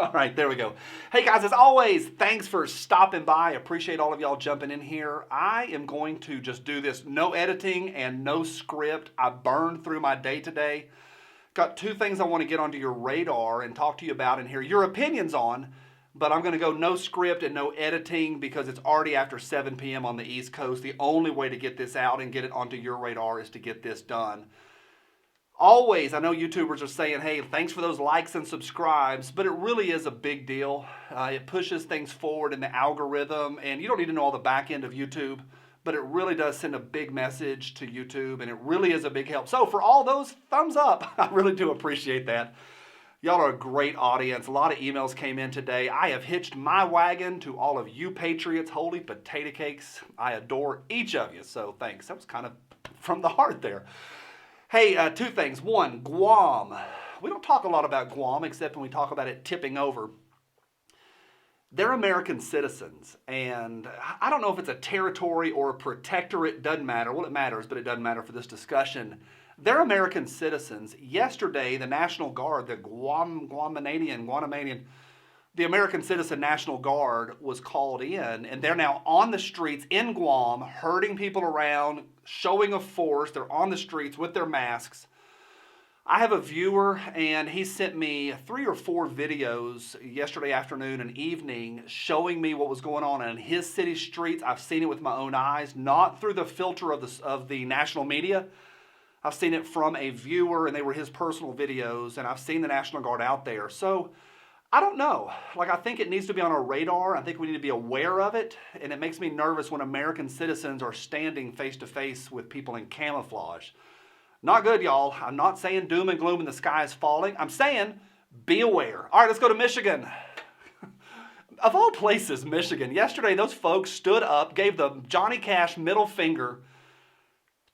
All right, there we go. Hey guys, as always, thanks for stopping by. Appreciate all of y'all jumping in here. I am going to just do this no editing and no script. I burned through my day today. Got two things I want to get onto your radar and talk to you about and hear your opinions on, but I'm going to go no script and no editing because it's already after 7 p.m. on the East Coast. The only way to get this out and get it onto your radar is to get this done. Always, I know YouTubers are saying, hey, thanks for those likes and subscribes, but it really is a big deal. It pushes things forward in the algorithm, and you don't need to know all the back end of YouTube, but it really does send a big message to YouTube, and it really is a big help. So for all those, thumbs up. I really do appreciate that. Y'all are a great audience. A lot of emails came in today. I have hitched my wagon to all of you patriots. Holy potato cakes. I adore each of you, so thanks. That was kind of from the heart there. Hey, two things. One, Guam. We don't talk a lot about Guam except when we talk about it tipping over. They're American citizens, and I don't know if it's a territory or a protectorate. Doesn't matter. Well, it matters, but it doesn't matter for this discussion. They're American citizens. Yesterday, the National Guard, the Guatemanian, the American Citizen National Guard was called in, and they're now on the streets in Guam, herding people around, showing of force. They're on the streets with their masks. I have a viewer, and he sent me 3 or 4 videos yesterday afternoon and evening showing me what was going on in his city streets. I've seen it with my own eyes, not through the filter of the national media. I've seen it from a viewer, and they were his personal videos, and I've seen the National Guard out there. So I don't know. I think it needs to be on our radar. I think we need to be aware of it. And it makes me nervous when American citizens are standing face to face with people in camouflage. Not good, y'all. I'm not saying doom and gloom and the sky is falling. I'm saying be aware. All right, let's go to Michigan. Of all places, Michigan. Yesterday, those folks stood up, gave the Johnny Cash middle finger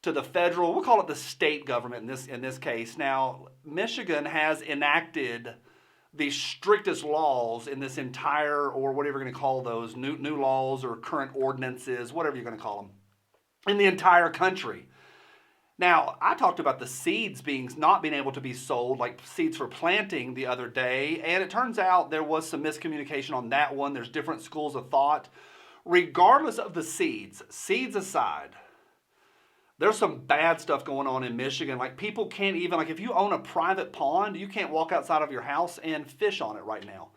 to the federal, we'll call it the state government in this case. Now, Michigan has enacted the strictest laws in this entire, or whatever you're going to call those, new laws or current ordinances, whatever you're going to call them, in the entire country. Now, I talked about the seeds not being able to be sold, like seeds for planting the other day, and it turns out there was some miscommunication on that one. There's different schools of thought. Regardless of the seeds aside, there's some bad stuff going on in Michigan. Like people can't even, if you own a private pond, you can't walk outside of your house and fish on it right now.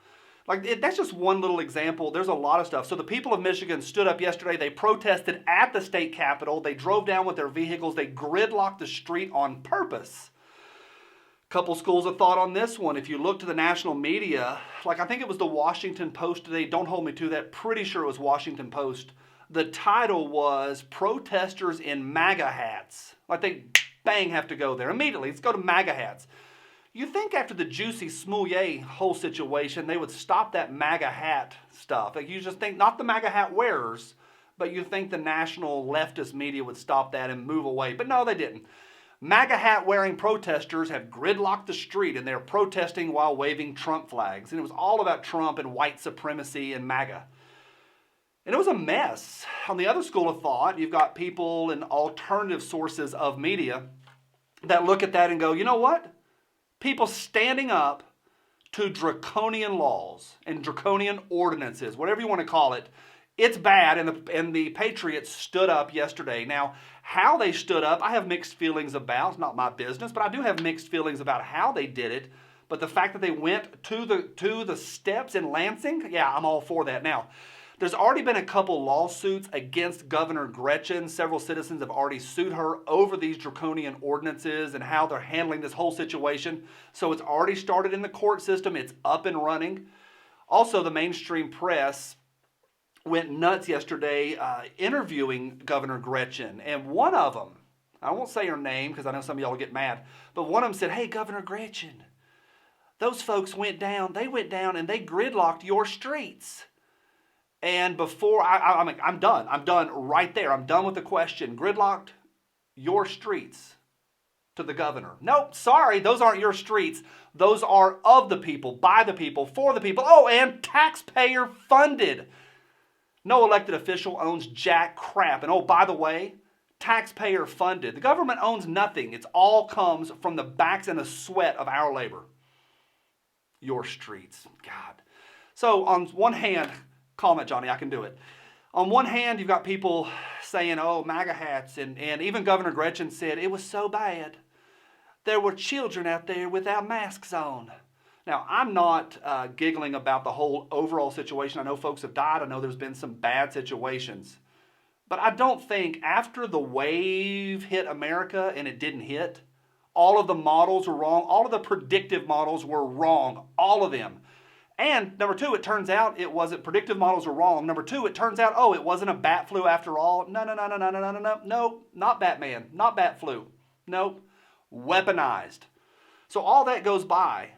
That's just one little example. There's a lot of stuff. So the people of Michigan stood up yesterday. They protested at the state capitol. They drove down with their vehicles. They gridlocked the street on purpose. Couple schools of thought on this one. If you look to the national media, I think it was the Washington Post today. Don't hold me to that. Pretty sure it was Washington Post. The title was Protesters in MAGA Hats. They bang have to go there. Immediately, let's go to MAGA hats. You think after the Juicy Smollett whole situation, they would stop that MAGA hat stuff. You just think, not the MAGA hat wearers, but you think the national leftist media would stop that and move away. But no, they didn't. MAGA hat wearing protesters have gridlocked the street, and they're protesting while waving Trump flags. And it was all about Trump and white supremacy and MAGA. And it was a mess. On the other school of thought, you've got people and alternative sources of media that look at that and go, you know what? People standing up to draconian laws and draconian ordinances, whatever you want to call it, it's bad, and the patriots stood up yesterday. Now, how they stood up, I have mixed feelings about. It's not my business, but I do have mixed feelings about how they did it. But the fact that they went to the steps in Lansing, yeah, I'm all for that. Now, there's already been a couple lawsuits against Governor Gretchen. Several citizens have already sued her over these draconian ordinances and how they're handling this whole situation. So it's already started in the court system. It's up and running. Also, the mainstream press went nuts yesterday interviewing Governor Gretchen. And one of them, I won't say her name because I know some of y'all will get mad, but one of them said, hey, Governor Gretchen, those folks went down and they gridlocked your streets. And before, I'm done. I'm done right there. I'm done with the question. Gridlocked your streets to the governor. Nope, sorry, those aren't your streets. Those are of the people, by the people, for the people. Oh, and taxpayer funded. No elected official owns jack crap. And oh, by the way, taxpayer funded. The government owns nothing. It all comes from the backs and the sweat of our labor. your streets. God. So on one hand, calm it, Johnny, I can do it. On one hand, you've got people saying, oh, MAGA hats, and even Governor Gretchen said it was so bad. There were children out there without masks on. Now, I'm not giggling about the whole overall situation. I know folks have died. I know there's been some bad situations. But I don't think after the wave hit America and it didn't hit, all of the models were wrong. All of the predictive models were wrong. All of them. And number two, it turns out it wasn't, predictive models were wrong. Number two, it turns out, oh, it wasn't a bat flu after all. No. Nope, not Batman, not bat flu. Nope, weaponized. So all that goes by.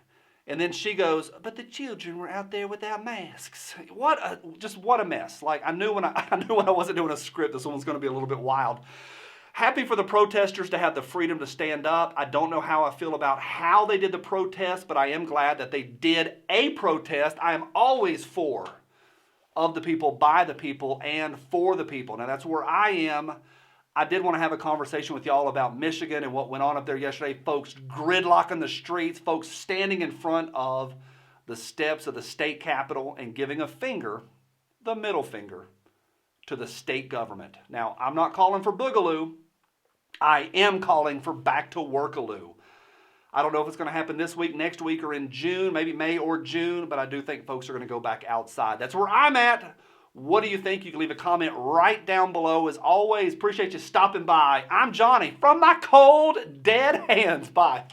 And then she goes, but the children were out there without masks. What a mess. Like I knew when I wasn't doing a script, this one was going to be a little bit wild. Happy for the protesters to have the freedom to stand up. I don't know how I feel about how they did the protest, but I am glad that they did a protest. I am always for of the people, by the people, and for the people. Now that's where I am. I did want to have a conversation with y'all about Michigan and what went on up there yesterday. Folks gridlocking the streets, folks standing in front of the steps of the state capitol and giving a finger, the middle finger, to the state government. Now, I'm not calling for boogaloo. I am calling for back to workaloo. I don't know if it's going to happen this week, next week, or in June, maybe May or June, but I do think folks are going to go back outside. That's where I'm at. What do you think? You can leave a comment right down below. As always, appreciate you stopping by. I'm Johnny from my cold, dead hands. Bye.